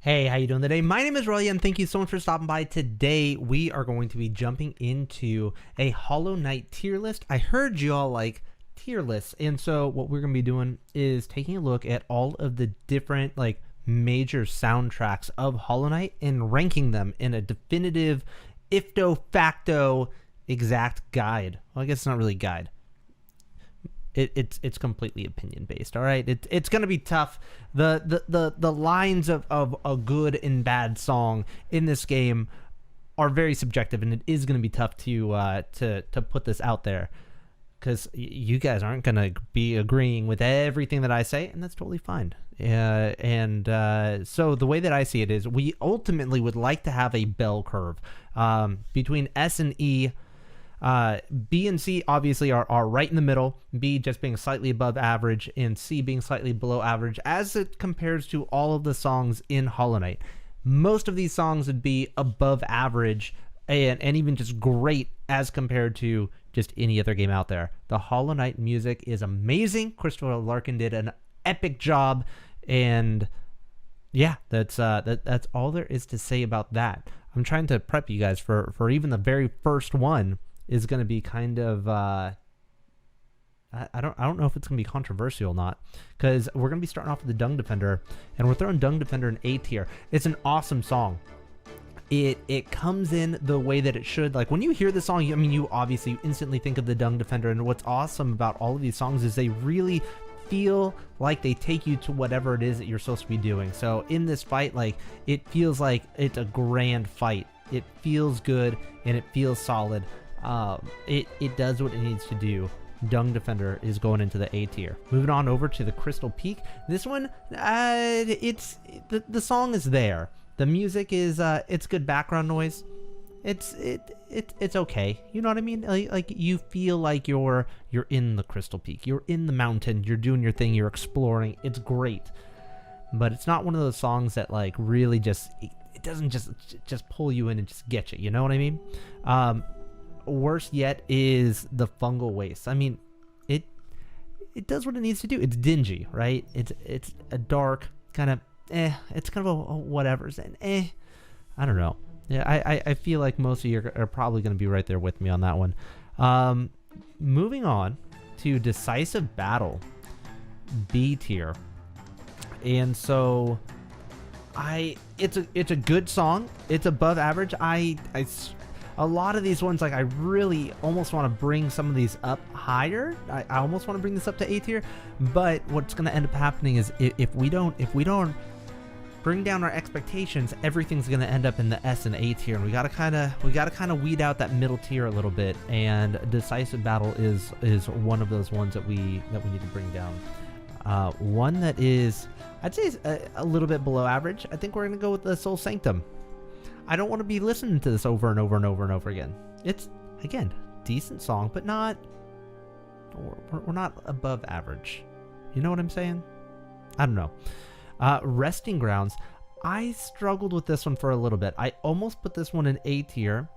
Hey, how you doing today? My name is Relyea, and thank you so much for stopping by. Today, we are going to be jumping into a Hollow Knight tier list. I heard you all like tier lists, and so what we're going to be doing is taking a look at all of the different major soundtracks of Hollow Knight and ranking them in a definitive, ifto facto, exact guide. Well, I guess it's not really guide. It's completely opinion based. All right, it's gonna be tough. The lines of a good and bad song in this game are very subjective, and it is gonna be tough to put this out there because you guys aren't gonna be agreeing with everything that I say, and that's totally fine. So the way that I see it is, we ultimately would like to have a bell curve between S and E. B and C obviously are right in the middle, B just being slightly above average and C being slightly below average as it compares to all of the songs in Hollow Knight. Most of these songs would be above average and even just great as compared to just any other game out there. The Hollow Knight music is amazing. Christoper Larken did an epic job, and yeah, that's all there is to say about that. I'm trying to prep you guys for even the very first one is going to be kind of I don't know if it's going to be controversial or not, because we're going to be starting off with the Dung Defender, and we're throwing Dung Defender in A tier. It's an awesome song. It comes in the way that it should. Like when you hear the song, you obviously instantly think of the Dung Defender, and what's awesome about all of these songs is they really feel like they take you to whatever it is that you're supposed to be doing. So in this fight, it feels like it's a grand fight. It feels good and it feels solid. It does what it needs to do. Dung Defender is going into the A tier. Moving on over to the Crystal Peak. This one, the song is there. The music is it's good background noise. It's okay. You know what I mean? Like you feel like you're in the Crystal Peak. You're in the mountain. You're doing your thing. You're exploring. It's great, but it's not one of those songs that really just it doesn't just pull you in and just get you. You know what I mean? Worse yet is the Fungal Waste. It does what it needs to do. It's dingy, right? It's a dark kind of it's kind of a whatever's and I don't know. Yeah, I feel like most of you are probably going to be right there with me on that one. Moving on to Decisive Battle, B tier, and so it's a good song. It's above average. A lot of these ones, I really almost want to bring some of these up higher. I almost want to bring this up to A tier, but what's going to end up happening is if we don't bring down our expectations, everything's going to end up in the S and A tier, and we got to kind of weed out that middle tier a little bit. And Decisive Battle is one of those ones that we need to bring down. One that is, I'd say, is a little bit below average. I think we're going to go with the Soul Sanctum. I don't want to be listening to this over and over and over and over again. It's, again, decent song, but we're not above average. You know what I'm saying? I don't know. Resting Grounds. I struggled with this one for a little bit. I almost put this one in A tier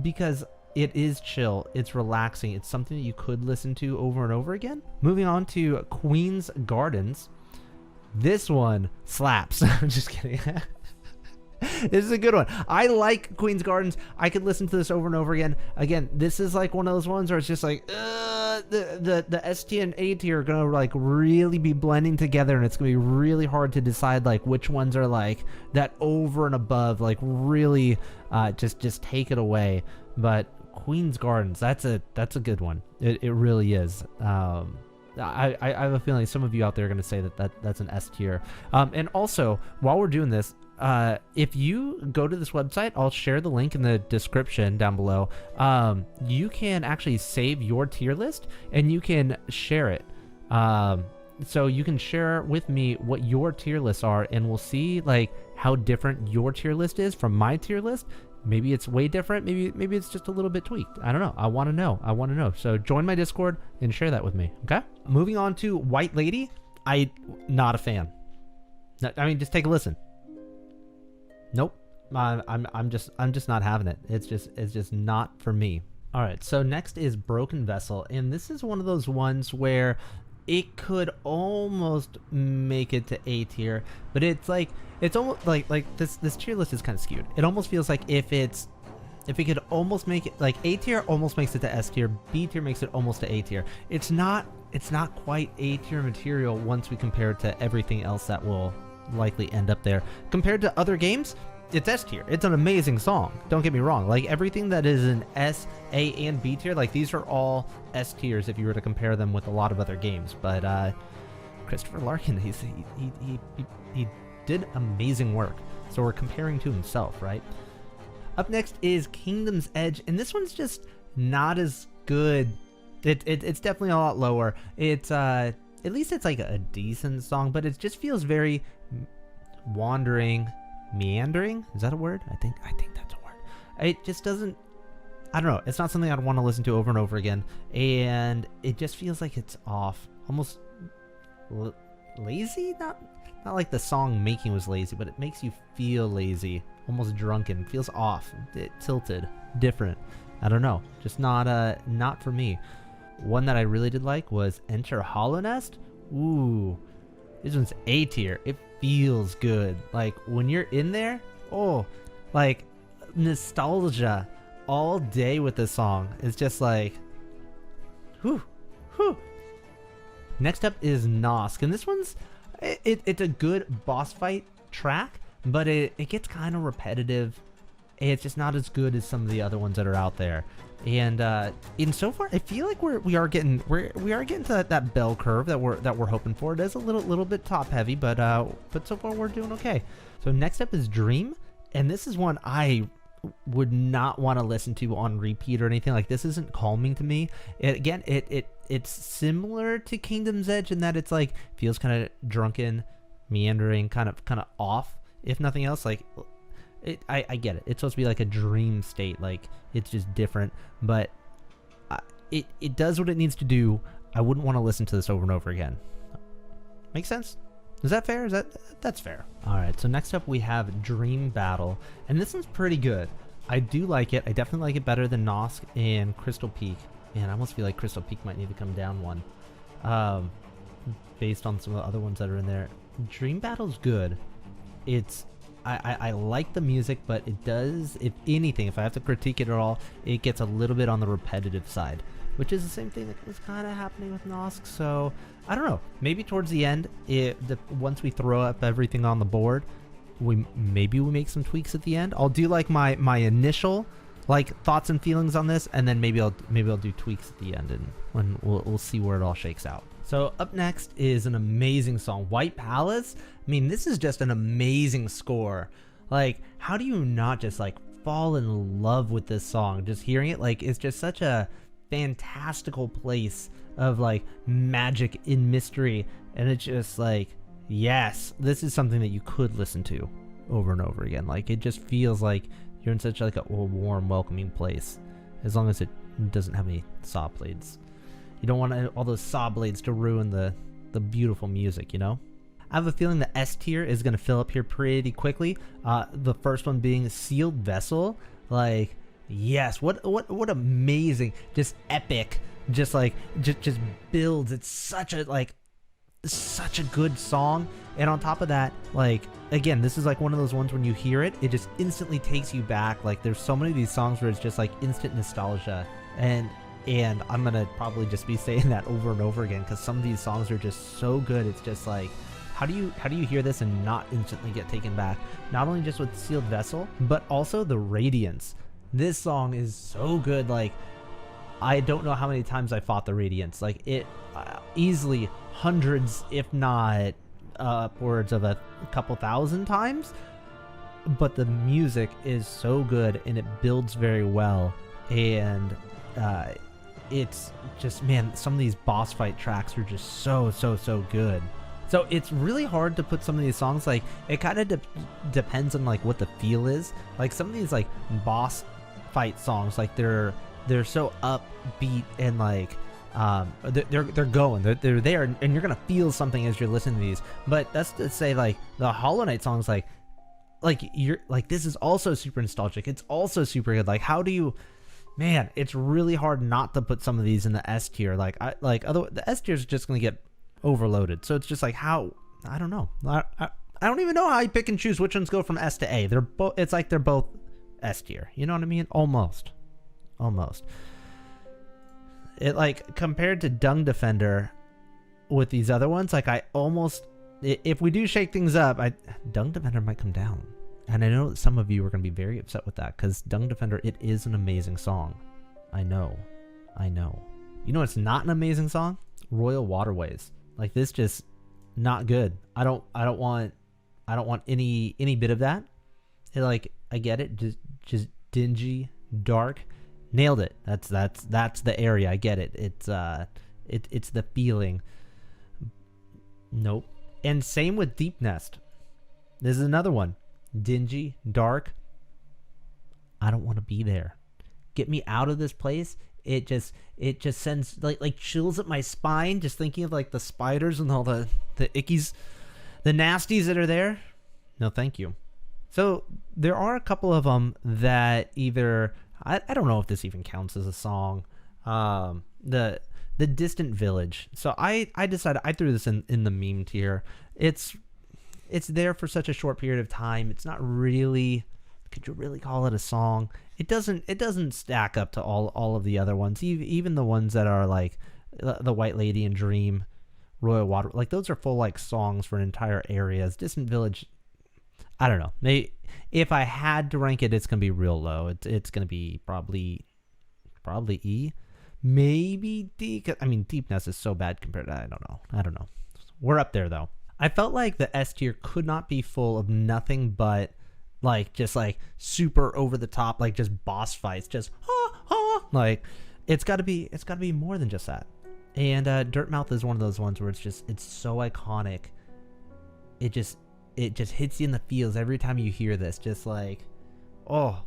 because it is chill. It's relaxing. It's something that you could listen to over and over again. Moving on to Queen's Gardens. This one slaps. I'm just kidding. This is a good one. I like Queen's Gardens. I could listen to this over and over again. Again, this is one of those ones where it's just the S tier and A tier are gonna really be blending together, and it's gonna be really hard to decide which ones are that over and above, really just take it away. But Queen's Gardens, that's a good one. It really is. I have a feeling some of you out there are gonna say that's an S tier. And also, while we're doing this, if you go to this website, I'll share the link in the description down below. You can actually save your tier list and you can share it. So you can share with me what your tier lists are, and we'll see how different your tier list is from my tier list. Maybe it's way different. Maybe it's just a little bit tweaked. I don't know. I want to know. So join my Discord and share that with me. Okay. Moving on to White Lady. Not a fan. Just take a listen. Nope. I'm just not having it. It's just not for me. All right. So next is Broken Vessel, and this is one of those ones where it could almost make it to A tier, but it's like it's almost like this tier list is kind of skewed. It almost feels like if it could almost make it like A tier, almost makes it to S tier, B tier makes it almost to A tier. It's not quite A tier material once we compare it to everything else that will likely end up there. Compared to other games, it's S tier. It's an amazing song. Don't get me wrong. Like everything that is an S, A, and B tier, like these are all S tiers if you were to compare them with a lot of other games. But Christoper Larken, he did amazing work. So we're comparing to himself, right? Up next is Kingdom's Edge, and this one's just not as good. It's definitely a lot lower. It's at least it's like a decent song, but it just feels very wandering. Meandering, is that a word? I think that's a word. It just doesn't, I don't know, it's not something I'd want to listen to over and over again, and it just feels like it's off, almost lazy. Not like the song making was lazy, but it makes you feel lazy, almost drunken. Feels off, tilted, different. I don't know, just not for me. One that I really did like was Enter Hollow Nest. Ooh, this one's A tier. It feels good. Like when you're in there, oh, like nostalgia all day with this song. It's just like, whew. Next up is Nosk, and this one's it's a good boss fight track, but it gets kind of repetitive. It's just not as good as some of the other ones that are out there. And in so far, I feel like we are getting to that bell curve that we're hoping for. It is a little bit top heavy, but so far we're doing okay. So next up is Dream, and this is one I would not want to listen to on repeat or anything. Like this isn't calming to me. It's similar to Kingdom's Edge in that it's like feels kind of drunken, meandering, kind of off, if nothing else. Like I get it. It's supposed to be like a dream state. Like it's just different, but it does what it needs to do. I wouldn't want to listen to this over and over again. Make sense? Is that fair? That's fair. All right. So next up we have Dream Battle, and this one's pretty good. I do like it. I definitely like it better than Nosk and Crystal Peak. Man, I almost feel like Crystal Peak might need to come down one, based on some of the other ones that are in there. Dream Battle's good. I like the music, but it does, if anything, if I have to critique it at all, it gets a little bit on the repetitive side, which is the same thing that was kind of happening with Nosk. So I don't know, maybe towards the end, once we throw up everything on the board, maybe we make some tweaks at the end. I'll do like my initial like thoughts and feelings on this, and then maybe I'll do tweaks at the end, and when we'll see where it all shakes out. So up next is an amazing song, White Palace. I mean, this is just an amazing score. Like, how do you not just like fall in love with this song? Just hearing it, like, it's just such a fantastical place of like magic in mystery, and it's just like, yes, this is something that you could listen to over and over again. Like, it just feels like you're in such like a warm, welcoming place, as long as it doesn't have any saw blades. You don't want all those saw blades to ruin the beautiful music, you know? I have a feeling the S tier is going to fill up here pretty quickly. The first one being Sealed Vessel. Like, yes, what amazing, just epic, just like, just builds. It's such a good song. And on top of that, like, again, this is like one of those ones when you hear it, it just instantly takes you back. Like, there's so many of these songs where it's just like instant nostalgia. And I'm gonna probably just be saying that over and over again, because some of these songs are just so good. It's just like, how do you hear this and not instantly get taken back? Not only just with Sealed Vessel, but also the Radiance. This song is so good. Like, I don't know how many times I fought the Radiance. Like, it easily hundreds, if not upwards of a couple thousand times. But the music is so good, and it builds very well, and it's just, man, some of these boss fight tracks are just so good. So it's really hard to put some of these songs, like, it kind of depends on like what the feel is. Like, some of these like boss fight songs, like they're so upbeat, and like they're going, they're there, and you're gonna feel something as you're listening to these. But that's to say, like, the Hollow Knight songs, like you're like, this is also super nostalgic, it's also super good. Like, how do you, man, it's really hard not to put some of these in the S tier. The S tier is just gonna get overloaded. So it's just like how, I don't know. I don't even know how you pick and choose which ones go from S to A. They're both, it's like they're both S tier. You know what I mean? Almost. It like compared to Dung Defender with these other ones, like I almost, if we do shake things up, Dung Defender might come down. And I know that some of you are going to be very upset with that because Dung Defender, it is an amazing song. I know. You know it's not an amazing song? Royal Waterways. Like this just not good. I don't want any bit of that. It, like, I get it. Just dingy, dark. Nailed it. That's the area. I get it. It's the feeling. Nope. And same with Deep Nest. This is another one. Dingy, dark. I don't want to be there. Get me out of this place. It just sends like chills up my spine just thinking of like the spiders and all the ickies, the nasties that are there. No, thank you. So there are a couple of them that either I don't know if this even counts as a song. The Distant Village. So I decided I threw this in the meme tier. It's there for such a short period of time. It's not really, could you really call it a song? It doesn't stack up to all of the other ones. Even the ones that are like the White Lady and Dream, Royal Water, like those are full like songs for entire areas. Distant Village, I don't know. Maybe if I had to rank it, it's gonna be real low. It's gonna be probably E, maybe D. I mean, Deep Nest is so bad compared to, I don't know. We're up there though. I felt like the S tier could not be full of nothing but like just like super over the top, like just boss fights, just like it's got to be more than just that. And Dirtmouth is one of those ones where it's so iconic. It just hits you in the feels every time you hear this. Just like, oh,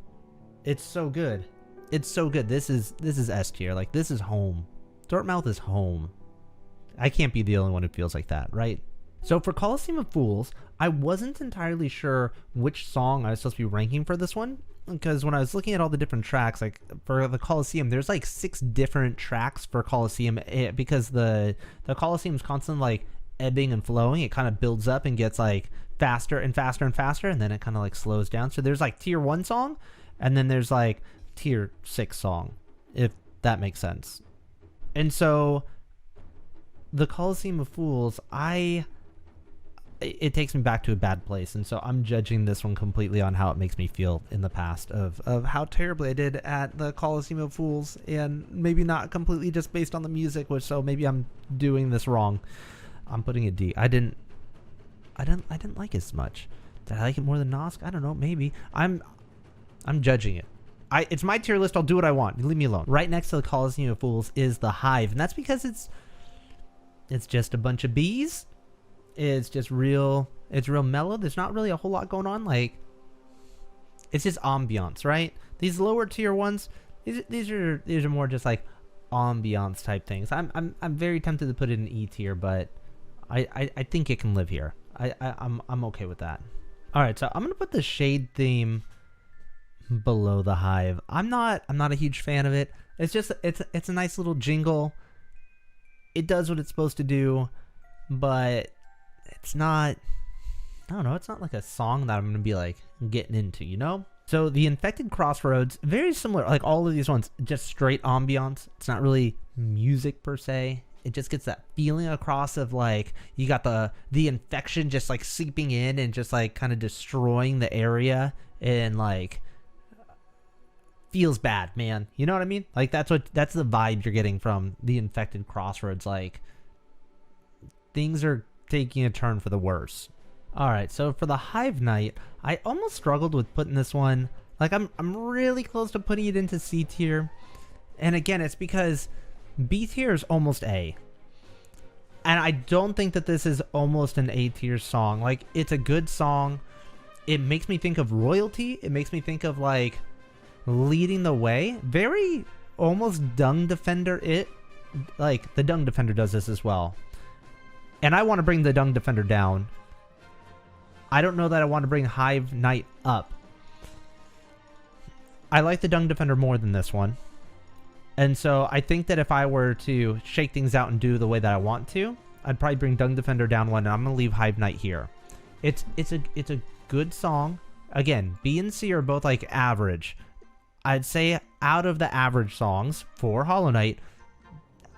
it's so good. It's so good. This is S tier. Like this is home. Dirtmouth is home. I can't be the only one who feels like that, right? So for Coliseum of Fools, I wasn't entirely sure which song I was supposed to be ranking for this one, because when I was looking at all the different tracks, like for the Coliseum, there's like 6 different tracks for Coliseum, because the Coliseum is constantly like ebbing and flowing. It kind of builds up and gets like faster and faster and faster, and then it kind of like slows down. So there's like tier 1 song, and then there's like tier 6 song, if that makes sense. And so the Coliseum of Fools, it takes me back to a bad place, and so I'm judging this one completely on how it makes me feel in the past of how terribly I did at the Coliseum of Fools, and maybe not completely just based on the music, which, so maybe I'm doing this wrong. I'm putting a D. I didn't like it as much. Did I like it more than Nosk? I don't know, maybe. I'm judging it. It's my tier list. I'll do what I want. Leave me alone. Right next to the Coliseum of Fools is the Hive, and that's because it's just a bunch of bees. It's just real mellow. There's not really a whole lot going on. Like, it's just ambiance, right? These lower tier ones, these are more just like ambiance type things. I'm very tempted to put it in E tier, but I think it can live here. I'm okay with that. All right, so I'm gonna put the Shade theme below the Hive. I'm not a huge fan of it. It's just it's a nice little jingle. It does what it's supposed to do, but it's not, I don't know, it's not like a song that I'm gonna be like getting into, you know? So the Infected Crossroads, very similar, like all of these ones, just straight ambiance. It's not really music per se. It just gets that feeling across of like you got the infection just like seeping in and just like kind of destroying the area, and like feels bad, man. You know what I mean? Like that's the vibe you're getting from the Infected Crossroads. Like things are taking a turn for the worse. All right, so for the Hive Night, I almost struggled with putting this one. Like I'm really close to putting it into C tier, and again, it's because B tier is almost A, and I don't think that this is almost an A tier song. Like it's a good song. It makes me think of Royalty. It makes me think of like Leading the Way. Very almost Dung Defender. Like the Dung Defender does this as well. And I want to bring the Dung Defender down. I don't know that I want to bring Hive Night up. I like the Dung Defender more than this one. And so I think that if I were to shake things out and do the way that I want to, I'd probably bring Dung Defender down 1, and I'm gonna leave Hive Knight here. It's a good song. Again, B and C are both like average. I'd say out of the average songs for Hollow Knight,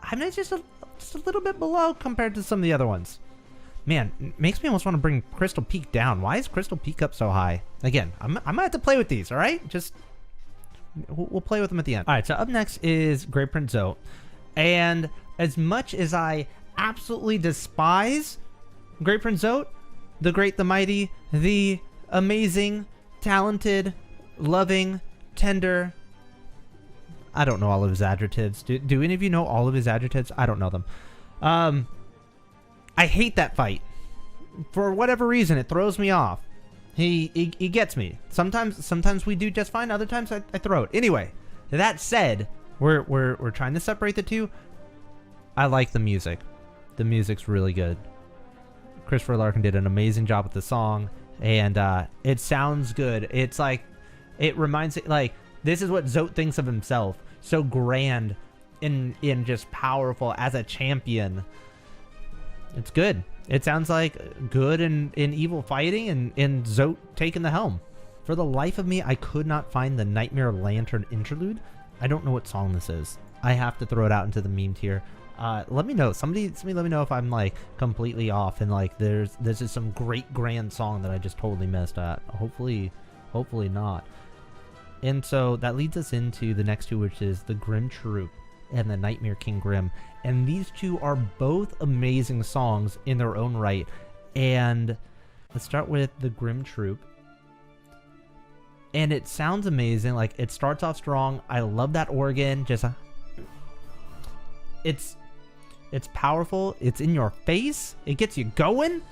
Hive Knight's just a little bit below compared to some of the other ones. Man, it makes me almost want to bring Crystal Peak down. Why is Crystal Peak up so high? Again, I might have to play with these, all right? Just, we'll play with them at the end. All right, so up next is Great Prince Zote. And as much as I absolutely despise Great Prince Zote, the great, the mighty, the amazing, talented, loving, tender, I don't know all of his adjectives. Do any of you know all of his adjectives? I don't know them. I hate that fight. For whatever reason, it throws me off. He gets me. Sometimes we do just fine. Other times I throw it. Anyway, that said, we're trying to separate the two. I like the music. The music's really good. Christoper Larken did an amazing job with the song, and it sounds good. It's like, it reminds it, like, this is what Zote thinks of himself. So grand and just powerful as a champion. It's good. It sounds like good and evil fighting, and Zote taking the helm. For the life of me, I could not find the Nightmare Lantern interlude. I don't know what song this is. I have to throw it out into the meme tier. Let me know. Somebody let me know if I'm like completely off and like there's just some great grand song that I just totally missed at. Hopefully not. And so that leads us into the next two, which is the Grimm Troupe and the Nightmare King Grimm. And these two are both amazing songs in their own right. And let's start with the Grimm Troupe. And it sounds amazing. Like, it starts off strong. I love that organ. Just it's powerful. It's in your face. It gets you going.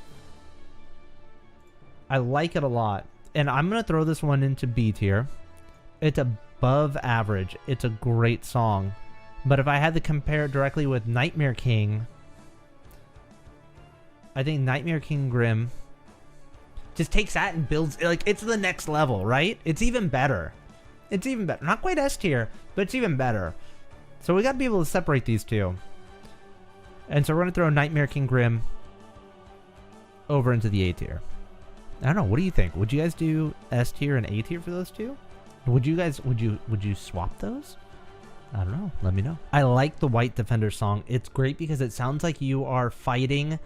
I like it a lot. And I'm going to throw this one into B tier. It's above average. It's a great song. But if I had to compare it directly with Nightmare King, I think Nightmare King Grimm just takes that and builds, like, it's the next level, right? It's even better. It's even better. Not quite S tier, but it's even better. So we got to be able to separate these two. And so we're going to throw Nightmare King Grimm over into the A tier. I don't know. What do you think? Would you guys do S tier and A tier for those two? Would you swap those? I don't know. Let me know. I like the White Defender song. It's great because it sounds like you are fighting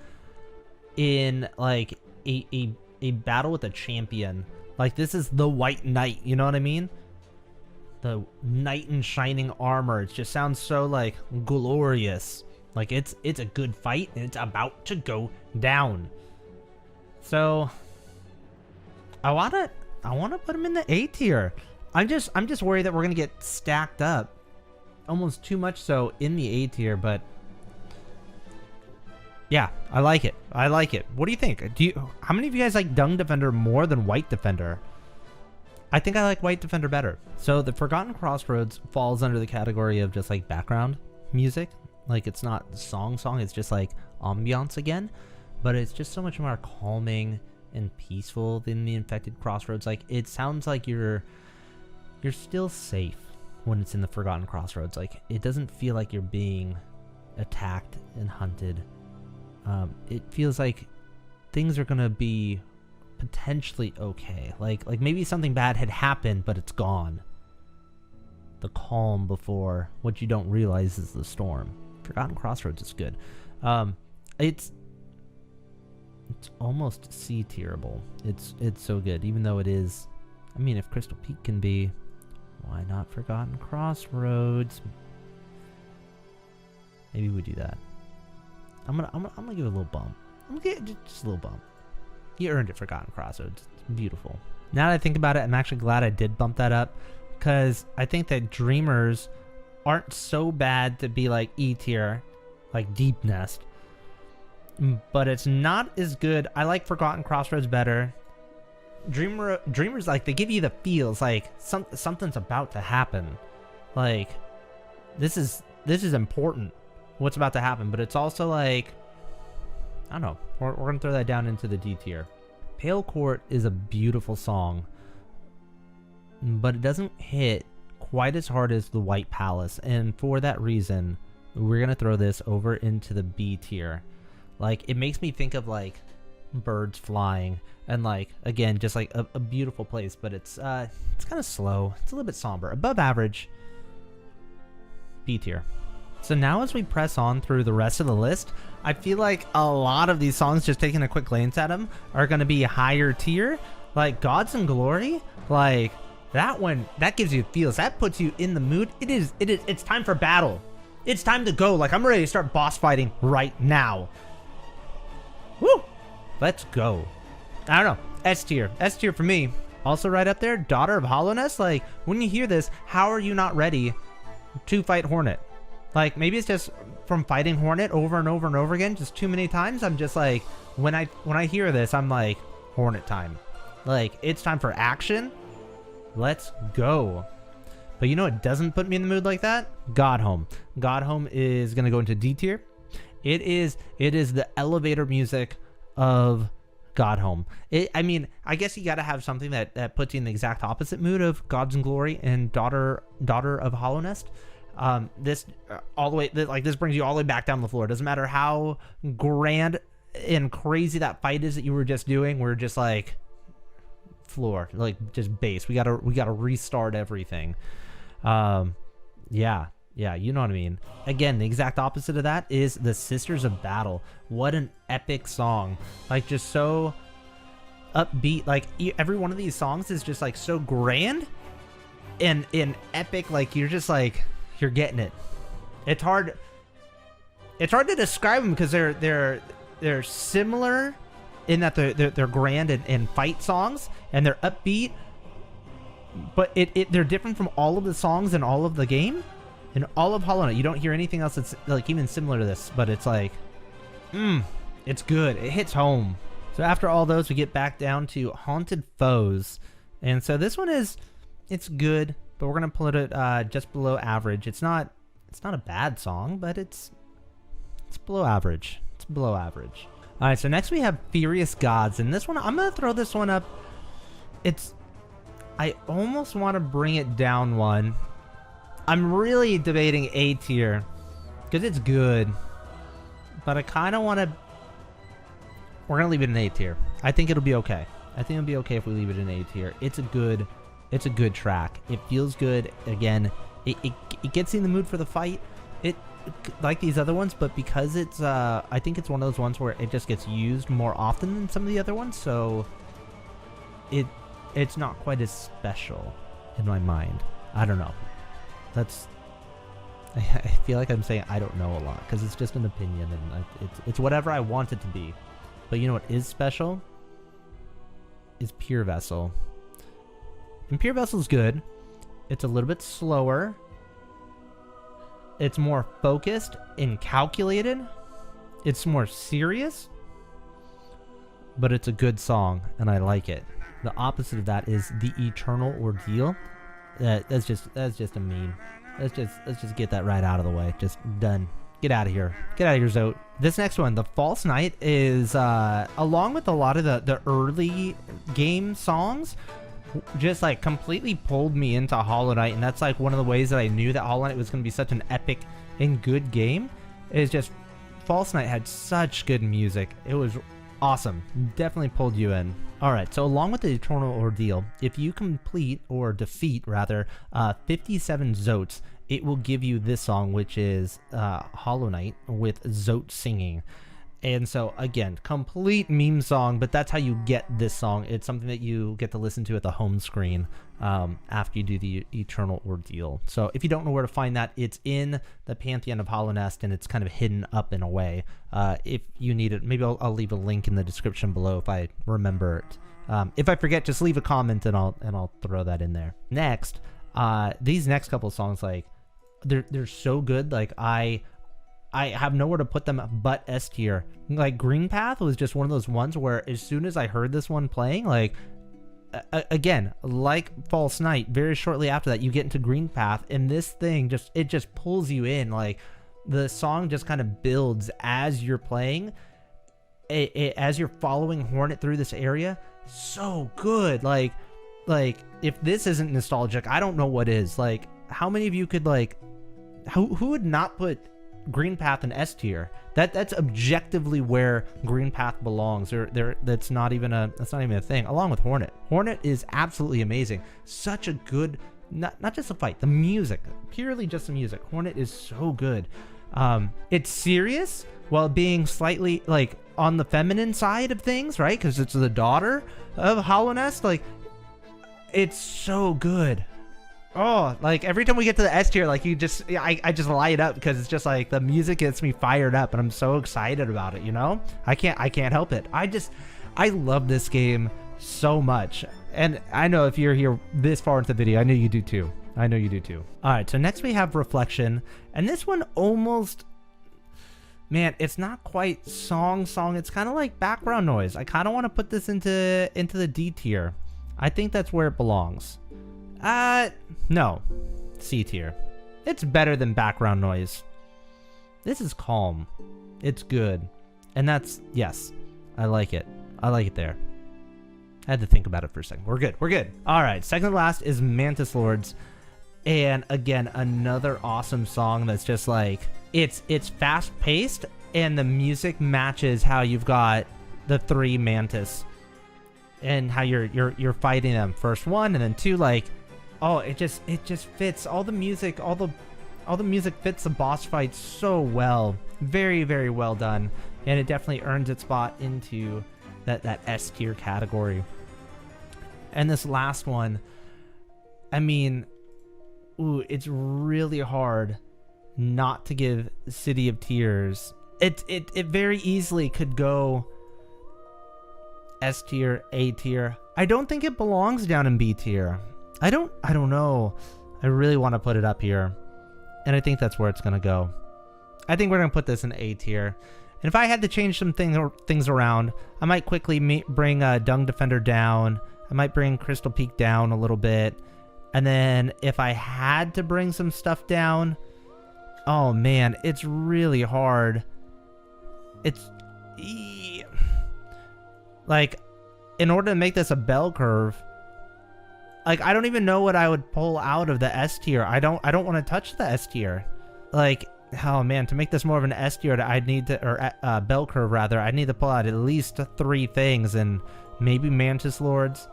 in like a battle with a champion. Like, this is the White Knight. You know what I mean? The knight in shining armor. It just sounds so like glorious. Like, it's a good fight and it's about to go down. So I wanna put him in the A tier. I'm just worried that we're gonna get stacked up. Almost too much so in the A tier, but yeah, I like it. I like it. What do you think? How many of you guys like Dung Defender more than White Defender? I think I like White Defender better. So the Forgotten Crossroads falls under the category of just like background music. Like, it's not song, it's just like ambiance again, but it's just so much more calming and peaceful than the Infected Crossroads. Like, it sounds like you're still safe when it's in the Forgotten Crossroads. Like, it doesn't feel like you're being attacked and hunted. It feels like things are gonna be potentially okay. Like maybe something bad had happened, but it's gone. The calm before what you don't realize is the storm. Forgotten Crossroads is good. It's almost C tierable. It's so good, even though it is. I mean, if Crystal Peak can be, why not Forgotten Crossroads? Maybe we do that. I'm gonna give it a little bump. I'm gonna give it just a little bump. You earned it, Forgotten Crossroads. It's beautiful. Now that I think about it, I'm actually glad I did bump that up, because I think that Dreamers aren't so bad to be like E tier, like Deep Nest, but it's not as good. I like Forgotten Crossroads better. Dreamers, like, they give you the feels like something's about to happen. Like, this is important, what's about to happen, but it's also like, I don't know. We're gonna throw that down into the D tier. Pale Court is a beautiful song, but it doesn't hit quite as hard as the White Palace, and for that reason, we're gonna throw this over into the B tier. Like, it makes me think of like birds flying and like, again, just like a beautiful place, but it's kind of slow. It's a little bit somber. Above average, B tier. So now as we press on through the rest of the list, I feel like a lot of these songs, just taking a quick glance at them, are going to be higher tier. Like Gods and Glory, like that one, that gives you feels. That puts you in the mood. It's time for battle. It's time to go. Like, I'm ready to start boss fighting right now. Woo! Let's go. I don't know. S tier. S tier for me. Also right up there, Daughter of Hollowness. Like, when you hear this, how are you not ready to fight Hornet? Like, maybe it's just from fighting Hornet over and over and over again, just too many times. I'm just like, when I hear this, I'm like, Hornet time. Like, it's time for action. Let's go. But you know what doesn't put me in the mood like that? God Home. God Home is going to go into D tier. It is the elevator music of God Home. I mean, I guess you got to have something that puts you in the exact opposite mood of Gods and Glory and Daughter of Hollowness. This all the way, like, this brings you all the way back down the floor. It doesn't matter how grand and crazy that fight is that you were just doing. We're just like floor, like just base. We gotta restart everything. Yeah, you know what I mean. Again, the exact opposite of that is the Sisters of Battle. What an epic song. Like, just so upbeat. Like, every one of these songs is just like so grand and epic. Like, you're just like, you're getting it. It's hard to describe them because they're similar in that they're grand and fight songs, and they're upbeat, but they're different from all of the songs in all of the game. In all of Hollow Knight, you don't hear anything else that's like even similar to this, but it's like, it's good. It hits home. So after all those, we get back down to Haunted Foes, and so this one it's good, but we're gonna put it just below average. It's not a bad song, but it's below average. It's below average. All right, so next we have Furious Gods, and this one, I'm gonna throw this one up. I almost want to bring it down one. I'm really debating A tier because it's good, but I kind of want to. We're gonna leave it in A tier. I think it'll be okay. I think it'll be okay if we leave it in A tier. It's a good track. It feels good. Again, it gets you in the mood for the fight. It like these other ones, but because it's I think it's one of those ones where it just gets used more often than some of the other ones, so it's not quite as special in my mind. I don't know. I feel like I'm saying I don't know a lot because it's just an opinion, and it's whatever I want it to be. But you know what is special? Is Pure Vessel. And Pure Vessel's good. It's a little bit slower. It's more focused and calculated. It's more serious. But it's a good song, and I like it. The opposite of that is The Eternal Ordeal. That's just a meme. Let's just get that right out of the way. Just done. Get out of here. Get out of here, Zote. This next one, The False Knight, is along with a lot of the early game songs, just like completely pulled me into Hollow Knight, and that's like one of the ways that I knew that Hollow Knight was going to be such an epic and good game. Is just False Knight had such good music. It was awesome. Definitely pulled you in. Alright, so along with the Eternal Ordeal, if you complete, or defeat rather, 57 Zotes, it will give you this song, which is Hollow Knight with Zote singing. And so, again, complete meme song, but that's how you get this song. It's something that you get to listen to at the home screen after you do the Eternal Ordeal. So if you don't know where to find that, it's in the Pantheon of Hollow Nest, and it's kind of hidden up in a way. If you need it, maybe I'll leave a link in the description below if I remember it. If I forget, just leave a comment and I'll throw that in there. Next, these next couple songs, like, they're so good. Like, I have nowhere to put them but S tier. Like, Green Path was just one of those ones where as soon as I heard this one playing, like, again, like False Knight, very shortly after that, you get into Green Path, and this thing just pulls you in. Like, the song just kind of builds as you're playing, as you're following Hornet through this area. So good. Like if this isn't nostalgic, I don't know what is. Like, how many of you could, like, who would not put Green Path and S-tier. That's objectively where Green Path belongs. That's not even a thing. Along with Hornet. Hornet is absolutely amazing. Such a good, not just a fight, the music, purely just the music. Hornet is so good. It's serious while being slightly like on the feminine side of things, right? Because it's the daughter of Hollow Nest. Like, it's so good. Oh, like every time we get to the S tier, like I just light up because it's just like the music gets me fired up and I'm so excited about it, you know? I can't help it. I love this game so much. And I know if you're here this far into the video, I know you do too. I know you do too. All right, so next we have Reflection, and this one almost, man, it's not quite song. It's kind of like background noise. I kind of want to put this into the D tier. I think that's where it belongs. No, C tier. It's better than background noise. This is calm. It's good. And that's, yes, I like it. I like it there. I had to think about it for a second. We're good. All right, second to last is Mantis Lords. And again, another awesome song that's just like, it's fast paced and the music matches how you've got the 3 Mantis and how you're fighting them. First 1 and then 2, like, oh, it just fits. All the music fits the boss fight so well. Very, very well done. And it definitely earns its spot into that S tier category. And this last one, I mean, ooh, it's really hard not to give City of Tears. It very easily could go S tier, A tier. I don't think it belongs down in B tier. I don't know. I really want to put it up here. And I think that's where it's going to go. I think we're going to put this in A tier. And if I had to change some things around, I might quickly bring Dung Defender down. I might bring Crystal Peak down a little bit. And then if I had to bring some stuff down, oh man, it's really hard. It's like, in order to make this a bell curve, like, I don't even know what I would pull out of the S tier. I don't want to touch the S tier. Like, oh man, to make this more of an S tier, I'd need to, or bell curve rather, I'd need to pull out at least 3 things, and maybe Mantis Lords.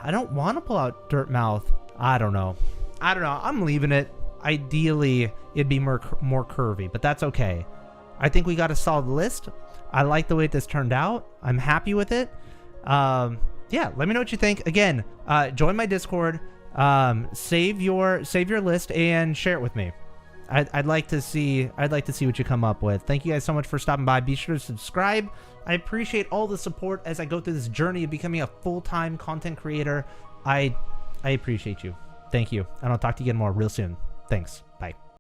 I don't want to pull out Dirtmouth. I don't know. I'm leaving it. Ideally, it'd be more curvy, but that's okay. I think we got a solid list. I like the way this turned out. I'm happy with it. Yeah, let me know what you think. Again, join my Discord, save your list and share it with me. I'd like to see what you come up with. Thank you guys so much for stopping by. Be sure to subscribe. I appreciate all the support as I go through this journey of becoming a full-time content creator. I appreciate you. Thank you. And I'll talk to you again more real soon. Thanks. Bye.